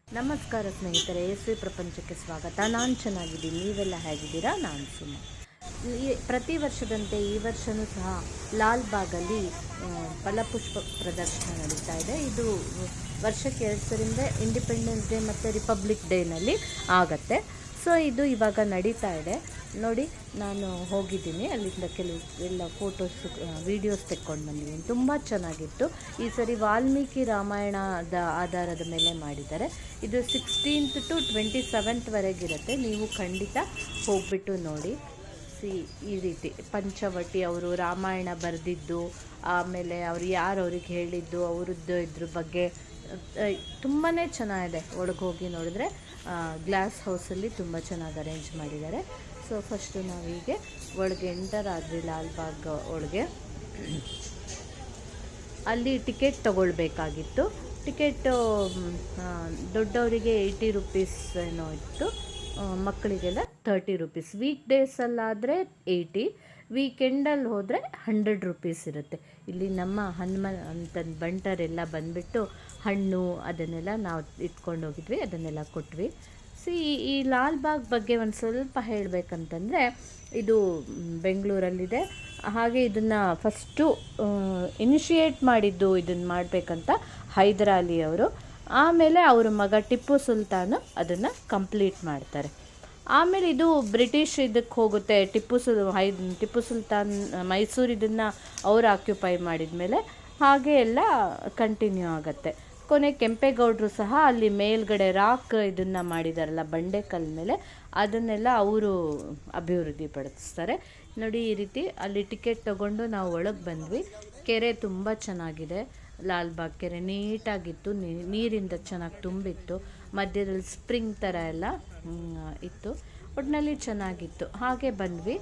ನಮಸ್ಕಾರ ಸ್ನೇಹಿತರೆ, ಎಸ್ವಿ ಪ್ರಪಂಚಕ್ಕೆ ಸ್ವಾಗತ. ನಾನು ಚೆನ್ನಾಗಿದ್ದೀನಿ, ನೀವೆಲ್ಲ ಹೇಗಿದ್ದೀರಾ? ನಾನು ಸುಮ್ಮ. ಪ್ರತಿ ವರ್ಷದಂತೆ ಈ ವರ್ಷವೂ ಸಹ ಲಾಲ್ ಬಾಗಲ್ಲಿ ಫಲಪುಷ್ಪ ಪ್ರದರ್ಶನ ನಡೀತಾ ಇದೆ. ಇದು ವರ್ಷಕ್ಕೆ 2 ಸರಿಂದ ಇಂಡಿಪೆಂಡೆನ್ಸ್ ಡೇ ಮತ್ತು ರಿಪಬ್ಲಿಕ್ ಡೇನಲ್ಲಿ ಆಗತ್ತೆ. ಸೊ ಇದು ಇವಾಗ ನಡೀತಾ ಇದೆ ನೋಡಿ. ನಾನು ಹೋಗಿದ್ದೀನಿ, ಅಲ್ಲಿಂದ ಎಲ್ಲ ಫೋಟೋಸ್ ವೀಡಿಯೋಸ್ ತೆಕ್ಕೊಂಡು ಬಂದಿದ್ದೀನಿ. ತುಂಬ ಚೆನ್ನಾಗಿತ್ತು. ಈ ಸರಿ ವಾಲ್ಮೀಕಿ ರಾಮಾಯಣದ ಆಧಾರದ ಮೇಲೆ ಮಾಡಿದ್ದಾರೆ. ಇದು 16th to 27th ನೀವು ಖಂಡಿತ ಹೋಗ್ಬಿಟ್ಟು ನೋಡಿ. ಈ ರೀತಿ ಪಂಚವಟಿ ಅವರು ರಾಮಾಯಣ ಬರೆದಿದ್ದು, ಆಮೇಲೆ ಅವ್ರು ಯಾರು ಅವ್ರಿಗೆ ಹೇಳಿದ್ದು, ಅವ್ರದ್ದು ಇದ್ರ ಬಗ್ಗೆ ತುಂಬಾ ಚೆನ್ನಾಗಿದೆ. ಒಳಗೆ ಹೋಗಿ ನೋಡಿದ್ರೆ ಗ್ಲಾಸ್ ಹೌಸಲ್ಲಿ ತುಂಬ ಚೆನ್ನಾಗಿ ಅರೇಂಜ್ ಮಾಡಿದ್ದಾರೆ. ಸೊ ಫಸ್ಟು ನಾವು ಹೀಗೆ ಒಳಗೆ ಎಂಟರ್ ಆದ್ವಿ ಲಾಲ್ಬಾಗ್ ಒಳಗೆ. ಅಲ್ಲಿ ಟಿಕೆಟ್ ತಗೊಳ್ಬೇಕಾಗಿತ್ತು. ಟಿಕೆಟು ದೊಡ್ಡವರಿಗೆ 80 ರೂಪೀಸ್ ಏನೋ ಇತ್ತು, ಮಕ್ಕಳಿಗೆಲ್ಲ 30 ರೂಪೀಸ್. ವೀಕ್ ಡೇಸಲ್ಲಾದರೆ 80, ವೀಕೆಂಡಲ್ಲಿ ಹೋದರೆ 100 ರೂಪೀಸ್ ಇರುತ್ತೆ. ಇಲ್ಲಿ ನಮ್ಮ ಹನುಮಂತನ ಬಂಟರೆಲ್ಲ ಬಂದುಬಿಟ್ಟು ಹಣ್ಣು ಅದನ್ನೆಲ್ಲ ನಾವು ಇಟ್ಕೊಂಡು ಹೋಗಿದ್ವಿ, ಅದನ್ನೆಲ್ಲ ಕೊಟ್ವಿ. ಈ ಲಾಲ್ಬಾಗ್ ಬಗ್ಗೆ ಒಂದು ಸ್ವಲ್ಪ ಹೇಳಬೇಕಂತಂದರೆ, ಇದು ಬೆಂಗಳೂರಲ್ಲಿದೆ. ಹಾಗೆ ಇದನ್ನು ಫಸ್ಟು ಇನಿಷಿಯೇಟ್ ಮಾಡಿದ್ದು ಇದನ್ನು ಮಾಡಬೇಕಂತ ಹೈದರಾಲಿ ಅವರು. ಆಮೇಲೆ ಅವ್ರ ಮಗ ಟಿಪ್ಪು ಸುಲ್ತಾನ್ ಅದನ್ನು ಕಂಪ್ಲೀಟ್ ಮಾಡ್ತಾರೆ. ಆಮೇಲೆ ಇದು ಬ್ರಿಟಿಷ್ ಇದಕ್ಕೆ ಹೋಗುತ್ತೆ. ಟಿಪ್ಪು ಸುಲ್ತಾನ್ ಮೈಸೂರು ಇದನ್ನು ಅವರು ಆಕ್ಯುಪೈ ಮಾಡಿದ ಮೇಲೆ ಹಾಗೆ ಎಲ್ಲ ಕಂಟಿನ್ಯೂ ಆಗುತ್ತೆ. ಕೊನೆ ಕೆಂಪೇಗೌಡರು ಸಹ ಅಲ್ಲಿ ಮೇಲ್ಗಡೆ ರಾಕ್ ಇದನ್ನು ಮಾಡಿದಾರಲ್ಲ, ಬಂಡೆಕಲ್ ಮೇಲೆ, ಅದನ್ನೆಲ್ಲ ಅವರು ಅಭಿವೃದ್ಧಿ ಪಡಿಸ್ತಾರೆ ನೋಡಿ. ಈ ರೀತಿ ಅಲ್ಲಿ ಟಿಕೆಟ್ ತೊಗೊಂಡು ನಾವು ಒಳಗೆ ಬಂದ್ವಿ. ಕೆರೆ ತುಂಬ ಚೆನ್ನಾಗಿದೆ. ಲಾಲ್ಬಾಗ್ ಕೆರೆ ನೀಟಾಗಿತ್ತು, ನೀರಿಂದ ಚೆನ್ನಾಗಿ ತುಂಬಿತ್ತು. ಮಧ್ಯದಲ್ಲಿ ಸ್ಪ್ರಿಂಗ್ ಥರ ಎಲ್ಲ ಇತ್ತು. ಒಟ್ಟಿನಲ್ಲಿ ಚೆನ್ನಾಗಿತ್ತು. ಹಾಗೆ ಬಂದ್ವಿ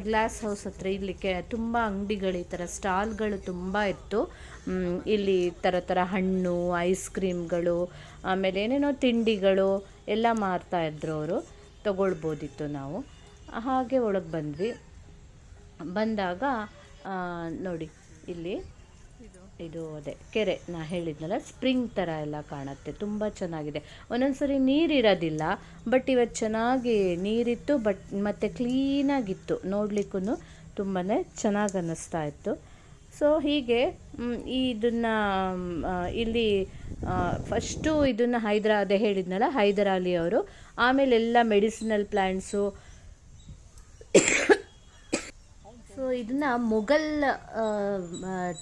ಗ್ಲಾಸ್ ಹೌಸ್ ಹತ್ರ. ಇಲ್ಲಿ ತುಂಬ ಅಂಗಡಿಗಳು, ಈ ಥರ ಸ್ಟಾಲ್ಗಳು ತುಂಬ ಇತ್ತು. ಇಲ್ಲಿ ಥರ ಹಣ್ಣು, ಐಸ್ ಕ್ರೀಮ್ಗಳು, ಆಮೇಲೆ ಏನೇನೋ ತಿಂಡಿಗಳು ಎಲ್ಲ ಮಾರ್ತಾಯಿದ್ರು ಅವರು. ತಗೊಳ್ಬೋದಿತ್ತು ನಾವು. ಹಾಗೆ ಒಳಗೆ ಬಂದ್ವಿ. ಬಂದಾಗ ನೋಡಿ ಇಲ್ಲಿ ಇದು ಅದೇ ಕೆರೆ ನಾ ಹೇಳಿದ್ನಲ್ಲ, ಸ್ಪ್ರಿಂಗ್ ಥರ ಎಲ್ಲ ಕಾಣುತ್ತೆ. ತುಂಬ ಚೆನ್ನಾಗಿದೆ. ಒಂದೊಂದು ಸರಿ ನೀರಿರೋದಿಲ್ಲ, ಬಟ್ ಇವತ್ತು ಚೆನ್ನಾಗಿ ನೀರಿತ್ತು. ಮತ್ತು ಕ್ಲೀನಾಗಿತ್ತು, ನೋಡಲಿಕ್ಕೂ ತುಂಬಾ ಚೆನ್ನಾಗಿ ಅನ್ನಿಸ್ತಾ ಇತ್ತು. ಸೊ ಹೀಗೆ ಇದನ್ನು ಇಲ್ಲಿ ಫಸ್ಟು ಇದನ್ನು ಅದೇ ಹೇಳಿದ್ನಲ್ಲ ಹೈದರಾಲಿ ಅವರು. ಆಮೇಲೆ ಎಲ್ಲ ಮೆಡಿಸಿನಲ್ ಪ್ಲ್ಯಾಂಟ್ಸು. ಸೊ ಇದನ್ನು ಮೊಘಲ್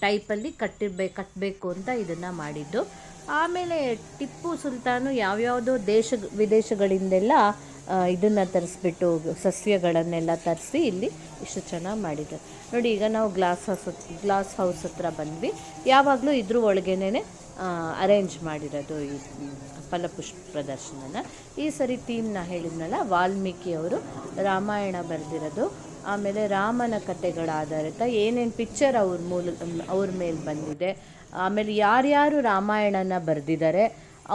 ಟೈಪಲ್ಲಿ ಕಟ್ಟಬೇಕು ಅಂತ ಇದನ್ನು ಮಾಡಿದ್ದು. ಆಮೇಲೆ ಟಿಪ್ಪು ಸುಲ್ತಾನು ಯಾವ್ಯಾವುದೋ ವಿದೇಶಗಳಿಂದೆಲ್ಲ ಇದನ್ನು ತರಿಸ್ಬಿಟ್ಟು ಸಸ್ಯಗಳನ್ನೆಲ್ಲ ತರಿಸಿ ಇಲ್ಲಿ ಇಷ್ಟು ಚೆನ್ನಾಗಿ ಮಾಡಿದ್ದಾರೆ ನೋಡಿ. ಈಗ ನಾವು ಗ್ಲಾಸ್ ಹೌಸ್ ಹತ್ರ ಬಂದ್ವಿ. ಯಾವಾಗಲೂ ಇದ್ರ ಒಳಗೇನೆ ಅರೇಂಜ್ ಮಾಡಿರೋದು ಈ ಫಲಪುಷ್ಪ ಪ್ರದರ್ಶನನ. ಈ ಸರಿ ಥೀಮ್ನ ಹೇಳಿದ್ನಲ್ಲ, ವಾಲ್ಮೀಕಿ ಅವರು ರಾಮಾಯಣ ಬರೆದಿರೋದು, ಆಮೇಲೆ ರಾಮನ ಕಥೆಗಳ ಆಧಾರಿತ ಏನೇನು ಪಿಕ್ಚರ್ ಅವ್ರ ಮೇಲೆ ಬಂದಿದೆ, ಆಮೇಲೆ ಯಾರ್ಯಾರು ರಾಮಾಯಣನ ಬರೆದಿದ್ದಾರೆ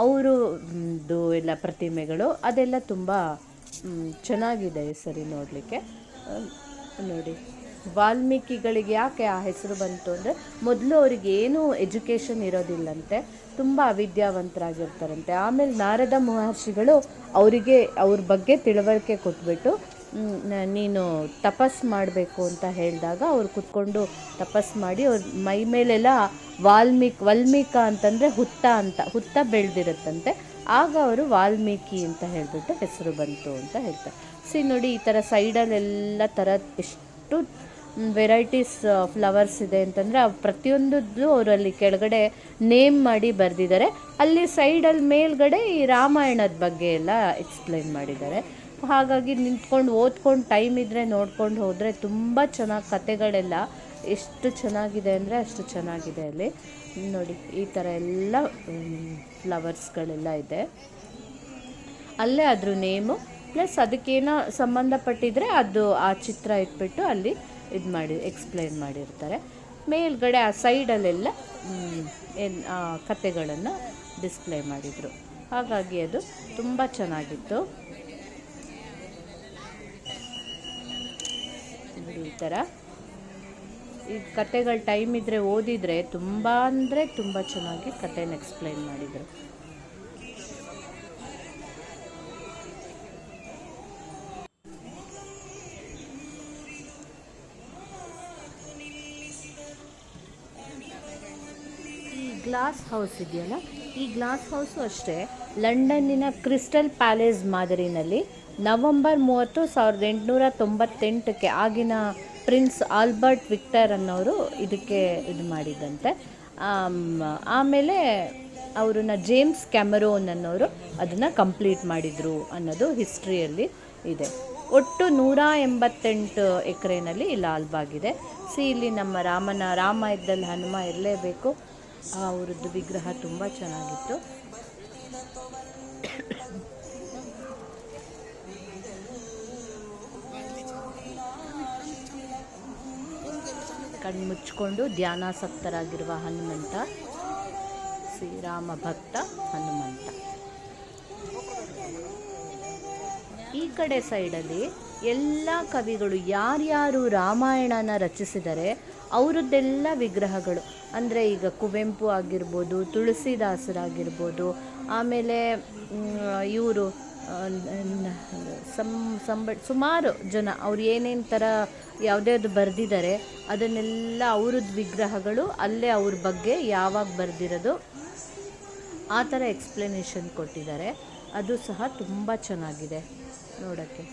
ಅವರದ್ದು ಎಲ್ಲ ಪ್ರತಿಮೆಗಳು, ಅದೆಲ್ಲ ತುಂಬ ಚೆನ್ನಾಗಿದೆ ಈ ಸರಿ ನೋಡಲಿಕ್ಕೆ. ನೋಡಿ ವಾಲ್ಮೀಕಿಗಳಿಗೆ ಯಾಕೆ ಆ ಹೆಸರು ಬಂತು ಅಂದರೆ, ಮೊದಲು ಅವ್ರಿಗೆ ಏನೂ ಎಜುಕೇಷನ್ ಇರೋದಿಲ್ಲಂತೆ, ತುಂಬ ಅವಿದ್ಯಾವಂತರಾಗಿರ್ತಾರಂತೆ. ಆಮೇಲೆ ನಾರದ ಮಹರ್ಷಿಗಳು ಅವರಿಗೆ ಅವ್ರ ಬಗ್ಗೆ ತಿಳುವಳಿಕೆ ಕೊಟ್ಬಿಟ್ಟು, ನೀನು ತಪಸ್ ಮಾಡಬೇಕು ಅಂತ ಹೇಳಿದಾಗ ಅವ್ರು ಕೂತ್ಕೊಂಡು ತಪಸ್ ಮಾಡಿ ಅವ್ರ ಮೈ ಮೇಲೆಲ್ಲ ವಾಲ್ಮೀಕ ಅಂತಂದರೆ ಹುತ್ತ ಬೆಳೆದಿರುತ್ತಂತೆ. ಆಗ ಅವರು ವಾಲ್ಮೀಕಿ ಅಂತ ಹೇಳಿಬಿಟ್ಟು ಹೆಸರು ಬಂತು ಅಂತ ಹೇಳ್ತಾರೆ. ನೋಡಿ ಈ ಥರ ಸೈಡಲ್ಲೆಲ್ಲ ಥರ ಎಷ್ಟು ವೆರೈಟೀಸ್ ಫ್ಲವರ್ಸ್ ಇದೆ ಅಂತಂದರೆ, ಪ್ರತಿಯೊಂದದ್ದು ಅವರಲ್ಲಿ ಕೆಳಗಡೆ ನೇಮ್ ಮಾಡಿ ಬರೆದಿದ್ದಾರೆ. ಅಲ್ಲಿ ಸೈಡಲ್ಲಿ ಮೇಲ್ಗಡೆ ಈ ರಾಮಾಯಣದ ಬಗ್ಗೆ ಎಲ್ಲ ಎಕ್ಸ್ಪ್ಲೈನ್ ಮಾಡಿದ್ದಾರೆ. ಹಾಗಾಗಿ ನಿಂತ್ಕೊಂಡು ಓದ್ಕೊಂಡು ಟೈಮ್ ಇದ್ದರೆ ನೋಡ್ಕೊಂಡು ಹೋದರೆ ತುಂಬ ಚೆನ್ನಾಗಿ, ಕತೆಗಳೆಲ್ಲ ಎಷ್ಟು ಚೆನ್ನಾಗಿದೆ ಅಂದರೆ ಅಷ್ಟು ಚೆನ್ನಾಗಿದೆ. ಅಲ್ಲಿ ನೋಡಿ ಈ ಥರ ಎಲ್ಲ ಫ್ಲವರ್ಸ್ಗಳೆಲ್ಲ ಇದೆ. ಅಲ್ಲೇ ಅದ್ರ ನೇಮು ಪ್ಲಸ್ ಅದಕ್ಕೇನೋ ಸಂಬಂಧಪಟ್ಟಿದ್ರೆ ಅದು ಆ ಚಿತ್ರ ಇಟ್ಬಿಟ್ಟು ಅಲ್ಲಿ ಎಕ್ಸ್ಪ್ಲೈನ್ ಮಾಡಿರ್ತಾರೆ. ಮೇಲ್ಗಡೆ ಆ ಸೈಡಲ್ಲೆಲ್ಲ ಕತೆಗಳನ್ನು ಡಿಸ್ಪ್ಲೇ ಮಾಡಿದರು. ಹಾಗಾಗಿ ಅದು ತುಂಬ ಚೆನ್ನಾಗಿತ್ತು. ಈ ಥರ ಈ ಕತೆಗಳು ಟೈಮ್ ಇದ್ದರೆ ಓದಿದರೆ ತುಂಬ ಅಂದರೆ ತುಂಬ ಚೆನ್ನಾಗಿ ಕತೆನ ಎಕ್ಸ್ಪ್ಲೈನ್ ಮಾಡಿದರು. ಈ ಗ್ಲಾಸ್ ಹೌಸ್ ಇದೆಯಲ್ಲ, ಈ ಗ್ಲಾಸ್ ಹೌಸು ಅಷ್ಟೇ ಲಂಡನ್ನಿನ ಕ್ರಿಸ್ಟಲ್ ಪ್ಯಾಲೇಸ್ ಮಾದರಿನಲ್ಲಿ ನವಂಬರ್ 30, 1898 ಆಗಿನ ಪ್ರಿನ್ಸ್ ಆಲ್ಬರ್ಟ್ ವಿಕ್ಟರ್ ಅನ್ನೋರು ಇದಕ್ಕೆ ಇದು ಮಾಡಿದ್ದಂತೆ. ಆಮೇಲೆ ಅವ್ರನ್ನ ಜೇಮ್ಸ್ ಕ್ಯಾಮರೋನ್ ಅನ್ನೋರು ಅದನ್ನು ಕಂಪ್ಲೀಟ್ ಮಾಡಿದರು ಅನ್ನೋದು ಹಿಸ್ಟ್ರಿಯಲ್ಲಿ ಇದೆ. ಒಟ್ಟು 188 ಎಕರೆನಲ್ಲಿ ಲಾಲ್ಬಾಗ್ ಇದೆ. ಇಲ್ಲಿ ನಮ್ಮ ರಾಮ ಇದ್ದಲ್ಲಿ ಹನುಮ ಇರಲೇಬೇಕು. ಅವರದ್ದು ವಿಗ್ರಹ ತುಂಬ ಚೆನ್ನಾಗಿತ್ತು. ಕಣ್ಮುಚ್ಕೊಂಡು ಧ್ಯಾನಾಸಕ್ತರಾಗಿರುವ ಹನುಮಂತ, ಶ್ರೀರಾಮ ಭಕ್ತ ಹನುಮಂತ. ಈ ಕಡೆ ಸೈಡಲ್ಲಿ ಎಲ್ಲ ಕವಿಗಳು ಯಾರ್ಯಾರು ರಾಮಾಯಣನ ರಚಿಸಿದರೆ ಅವರದ್ದೆಲ್ಲ ವಿಗ್ರಹಗಳು. ಅಂದರೆ ಈಗ ಕುವೆಂಪು ಆಗಿರ್ಬೋದು, ತುಳಸಿದಾಸರಾಗಿರ್ಬೋದು, ಆಮೇಲೆ ಇವರು ಸುಮಾರು ಜನ ಅವ್ರು ಏನೇನು ಥರ ಯಾವುದ್ಯಾವುದು ಬರೆದಿದ್ದಾರೆ ಅದನ್ನೆಲ್ಲ ಅವ್ರದ್ದು ವಿಗ್ರಹಗಳು ಅಲ್ಲೇ ಅವ್ರ ಬಗ್ಗೆ ಯಾವಾಗ ಬರೆದಿರೋದು ಆ ಥರ ಎಕ್ಸ್ಪ್ಲನೇಷನ್ ಕೊಟ್ಟಿದ್ದಾರೆ. ಅದು ಸಹ ತುಂಬ ಚೆನ್ನಾಗಿದೆ ನೋಡೋಕ್ಕೆ.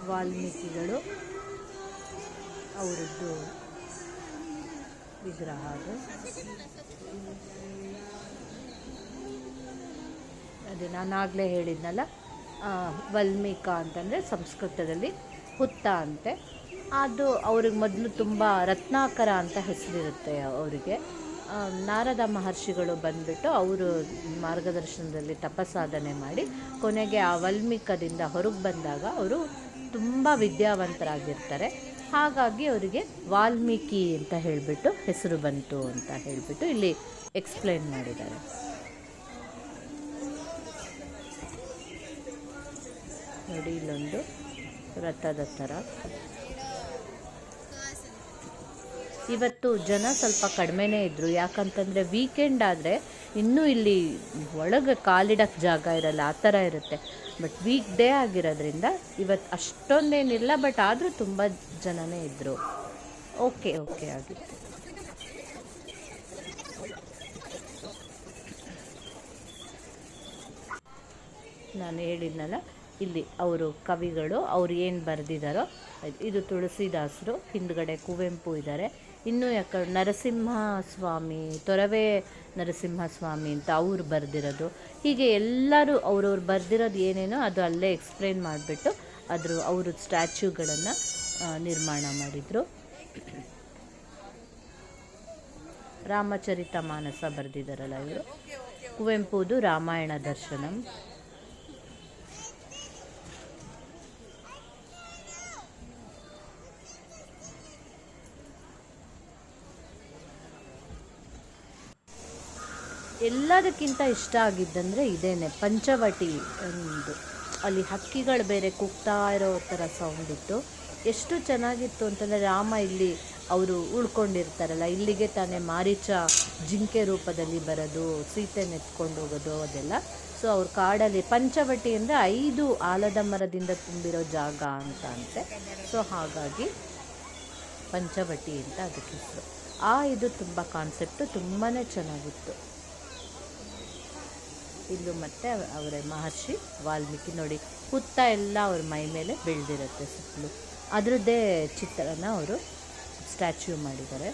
ವಾಲ್ಮೀಕಿಗಳು ಅವರದ್ದು ವಿಗ್ರಹ ಅದು. ಅದೇ ನಾನಾಗಲೇ ಹೇಳಿದ್ನಲ್ಲ, ವಾಲ್ಮೀಕ ಅಂತಂದರೆ ಸಂಸ್ಕೃತದಲ್ಲಿ ಹುತ್ತ ಅಂತೆ. ಅದು ಅವ್ರಿಗೆ ಮೊದಲು ತುಂಬ ರತ್ನಾಕರ ಅಂತ ಹೆಸರಿರುತ್ತೆ ಅವರಿಗೆ. ನಾರದ ಮಹರ್ಷಿಗಳು ಬಂದುಬಿಟ್ಟು ಅವರು ಮಾರ್ಗದರ್ಶನದಲ್ಲಿ ತಪಸಾಧನೆ ಮಾಡಿ ಕೊನೆಗೆ ಆ ವಾಲ್ಮೀಕದಿಂದ ಹೊರಗೆ ಬಂದಾಗ ಅವರು ತುಂಬ ವಿದ್ಯಾವಂತರಾಗಿರ್ತಾರೆ. ಹಾಗಾಗಿ ಅವರಿಗೆ ವಾಲ್ಮೀಕಿ ಅಂತ ಹೇಳಿಬಿಟ್ಟು ಹೆಸರು ಬಂತು ಅಂತ ಹೇಳಿಬಿಟ್ಟು ಇಲ್ಲಿ ಎಕ್ಸ್ಪ್ಲೇನ್ ಮಾಡಿದ್ದಾರೆ. ನೋಡಿ, ಇಲ್ಲೊಂದು ರಥದ ಥರ. ಇವತ್ತು ಜನ ಸ್ವಲ್ಪ ಕಡಿಮೆನೇ ಇದ್ದರು, ಯಾಕಂತಂದರೆ ವೀಕೆಂಡ್ ಆದರೆ ಇನ್ನೂ ಇಲ್ಲಿ ಒಳಗೆ ಕಾಲಿಡಕ್ಕೆ ಜಾಗ ಇರಲ್ಲ, ಆ ಥರ ಇರುತ್ತೆ. ಬಟ್ ವೀಕ್ ಡೇ ಆಗಿರೋದ್ರಿಂದ ಇವತ್ತು ಅಷ್ಟೊಂದೇನಿಲ್ಲ, ಬಟ್ ಆದರೂ ತುಂಬ ಜನನೇ ಇದ್ದರು. ಓಕೆ ಆಗಿತ್ತು. ನಾನು ಹೇಳಿದ್ನಲ್ಲ, ಇಲ್ಲಿ ಅವರು ಕವಿಗಳು ಅವ್ರು ಏನು ಬರೆದಿದ್ದಾರೋ ಇದು ತುಳಸಿದಾಸರು, ಹಿಂದ್ಗಡೆ ಕುವೆಂಪು ಇದ್ದಾರೆ. ಇನ್ನೂ ನರಸಿಂಹಸ್ವಾಮಿ, ತೊರವೆ ನರಸಿಂಹಸ್ವಾಮಿ ಅಂತ ಅವ್ರು ಬರೆದಿರೋದು. ಹೀಗೆ ಎಲ್ಲರೂ ಅವ್ರವ್ರು ಬರೆದಿರೋದು ಏನೇನೋ ಅದು ಅಲ್ಲೇ ಎಕ್ಸ್ಪ್ಲೇನ್ ಮಾಡಿಬಿಟ್ಟು ಅವ್ರ ಸ್ಟ್ಯಾಚ್ಯೂಗಳನ್ನು ನಿರ್ಮಾಣ ಮಾಡಿದರು. ರಾಮಚರಿತ ಮಾನಸ ಬರೆದಿದ್ದಾರಲ್ಲ ಇವರು. ಕುವೆಂಪುದು ರಾಮಾಯಣ ದರ್ಶನಂ. ಎಲ್ಲದಕ್ಕಿಂತ ಇಷ್ಟ ಆಗಿದ್ದಂದರೆ ಇದೇನೆ, ಪಂಚವಟಿ ಒಂದು. ಅಲ್ಲಿ ಹಕ್ಕಿಗಳು ಬೇರೆ ಕೂಗ್ತಾ ಇರೋ ಥರ ಸೌಂಡ್ ಇತ್ತು. ಎಷ್ಟು ಚೆನ್ನಾಗಿತ್ತು ಅಂತಂದರೆ, ರಾಮ ಇಲ್ಲಿ ಅವರು ಉಳ್ಕೊಂಡಿರ್ತಾರಲ್ಲ, ಇಲ್ಲಿಗೆ ತಾನೇ ಮಾರೀಚ ಜಿಂಕೆ ರೂಪದಲ್ಲಿ ಬರೋದು, ಸೀತೆ ನೆತ್ಕೊಂಡು ಹೋಗೋದು ಅದೆಲ್ಲ. ಸೊ ಅವ್ರ ಕಾಡಲ್ಲಿ ಪಂಚವಟಿ ಅಂದರೆ 5 ಆಲದ ಮರದಿಂದ ತುಂಬಿರೋ ಜಾಗ ಅಂತ ಅಂತೆ. ಸೊ ಹಾಗಾಗಿ ಪಂಚವಟಿ ಅಂತ ಅದಕ್ಕೆ ಹೆಸರು. ಇದು ತುಂಬ ಕಾನ್ಸೆಪ್ಟು ತುಂಬಾ ಚೆನ್ನಾಗಿತ್ತು. ಇಲ್ಲೂ ಮತ್ತು ಅವರ ಮಹರ್ಷಿ ವಾಲ್ಮೀಕಿ ನೋಡಿ, ಹುತ್ತ ಎಲ್ಲ ಅವ್ರ ಮೈ ಮೇಲೆ ಬೆಳೆದಿರುತ್ತೆ ಸುತ್ತಲೂ. ಅದರದ್ದೇ ಚಿತ್ರನ ಅವರು ಸ್ಟ್ಯಾಚ್ಯೂ ಮಾಡಿದ್ದಾರೆ.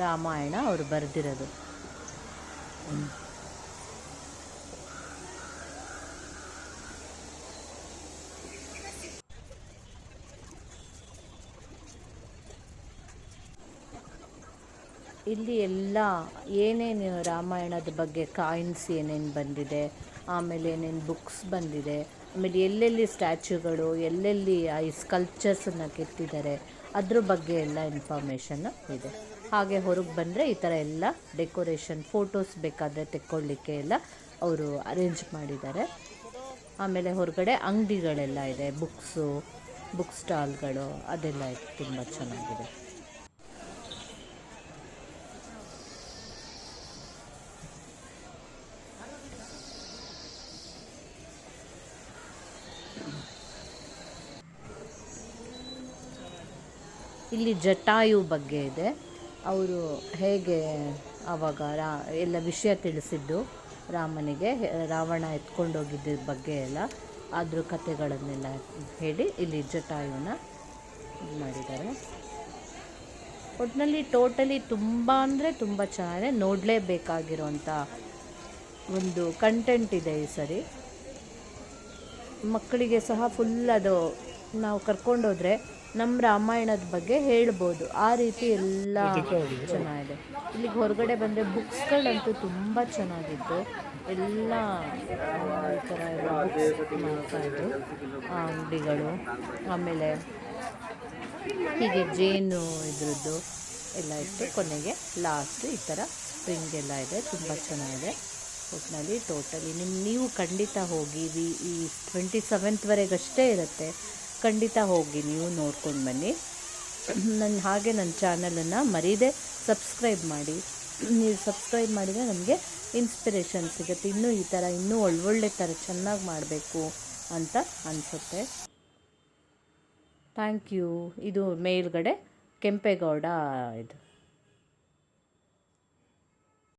ರಾಮಾಯಣ ಅವರು ಬರೆದಿರೋದು. ಇಲ್ಲಿ ಎಲ್ಲ ಏನೇನು ರಾಮಾಯಣದ ಬಗ್ಗೆ ಕಾಯಿನ್ಸ್ ಏನೇನು ಬಂದಿದೆ, ಆಮೇಲೆ ಏನೇನು ಬುಕ್ಸ್ ಬಂದಿದೆ, ಆಮೇಲೆ ಎಲ್ಲೆಲ್ಲಿ ಸ್ಟ್ಯಾಚ್ಯೂಗಳು, ಎಲ್ಲೆಲ್ಲಿ ಈ ಸ್ಕಲ್ಪ್ಚರ್ಸನ್ನು ಕೆತ್ತಿದ್ದಾರೆ ಅದ್ರ ಬಗ್ಗೆ ಎಲ್ಲ ಇನ್ಫಾರ್ಮೇಷನ್ನು ಇದೆ. ಹಾಗೆ ಹೊರಗೆ ಬಂದರೆ ಈ ಥರ ಎಲ್ಲ ಡೆಕೋರೇಷನ್, ಫೋಟೋಸ್ ಬೇಕಾದರೆ ತೆಕ್ಕೊಳ್ಳಿಕ್ಕೆ ಎಲ್ಲ ಅವರು ಅರೇಂಜ್ ಮಾಡಿದ್ದಾರೆ. ಆಮೇಲೆ ಹೊರಗಡೆ ಅಂಗಡಿಗಳೆಲ್ಲ ಇದೆ, ಬುಕ್ ಸ್ಟಾಲ್ಗಳು ಅದೆಲ್ಲ ಇದೆ, ತುಂಬ ಚೆನ್ನಾಗಿದೆ. ಇಲ್ಲಿ ಜಟಾಯು ಬಗ್ಗೆ ಇದೆ, ಅವರು ಹೇಗೆ ಆವಾಗ ಎಲ್ಲ ವಿಷಯ ತಿಳಿಸಿದ್ದು ರಾಮನಿಗೆ, ರಾವಣ ಎತ್ಕೊಂಡೋಗಿದ್ದ ಬಗ್ಗೆ ಎಲ್ಲ ಅದ್ರ ಕಥೆಗಳನ್ನೆಲ್ಲ ಹೇಳಿ ಇಲ್ಲಿ ಜಟಾಯುನ ಇದು ಮಾಡಿದ್ದಾರೆ. ಒಟ್ಟಿನಲ್ಲಿ ಟೋಟಲಿ ತುಂಬ ಅಂದರೆ ತುಂಬ ಚೆನ್ನಾಗಿದೆ, ನೋಡಲೇಬೇಕಾಗಿರೋಂಥ ಒಂದು ಕಂಟೆಂಟ್ ಇದೆ ಈ ಸರಿ. ಮಕ್ಕಳಿಗೆ ಸಹ ಫುಲ್ ಅದು ನಾವು ಕರ್ಕೊಂಡೋದ್ರೆ ನಮ್ಮ ರಾಮಾಯಣದ ಬಗ್ಗೆ ಹೇಳ್ಬೋದು, ಆ ರೀತಿ ಎಲ್ಲ ಚೆನ್ನಾಗಿದೆ. ಇಲ್ಲಿಗೆ ಹೊರಗಡೆ ಬಂದರೆ ಬುಕ್ಸ್ಗಳಂತೂ ತುಂಬ ಚೆನ್ನಾಗಿತ್ತು, ಎಲ್ಲ ಈ ಥರ ಎಲ್ಲ ಬುಕ್ಸ್ ಮಾಡ್ತಾಯಿದ್ರು ಆ ಅಂಗಡಿಗಳು. ಆಮೇಲೆ ಹೀಗೆ ಜೇನು ಇದ್ರದ್ದು ಎಲ್ಲ ಇತ್ತು. ಕೊನೆಗೆ ಲಾಸ್ಟ್ ಈ ಥರ ಸ್ಪ್ರಿಂಗ್ ಎಲ್ಲ ಇದೆ, ತುಂಬ ಚೆನ್ನಾಗಿದೆ. ಒಟ್ಟಿನಲ್ಲಿ ಟೋಟಲಿ ನೀವು ಖಂಡಿತ ಹೋಗಿ, ಈ 27ವರೆಗಷ್ಟೇ ಇರುತ್ತೆ, ಖಂಡಿತ ಹೋಗಿ ನೀವು ನೋಡ್ಕೊಂಡು ಬನ್ನಿ. ಹಾಗೆ ನನ್ನ ಚಾನಲನ್ನು ಮರೀದೆ ಸಬ್ಸ್ಕ್ರೈಬ್ ಮಾಡಿ. ನೀವು ಸಬ್ಸ್ಕ್ರೈಬ್ ಮಾಡಿದರೆ ನಮಗೆ ಇನ್ಸ್ಪಿರೇಷನ್ ಸಿಗುತ್ತೆ, ಇನ್ನೂ ಈ ಥರ ಇನ್ನೂ ಒಳ್ಳೊಳ್ಳೆ ಥರ ಚೆನ್ನಾಗಿ ಮಾಡಬೇಕು ಅಂತ ಅನಿಸುತ್ತೆ. Thank you. ಇದು ಮೇಲ್ಗಡೆ ಕೆಂಪೇಗೌಡ ಇದು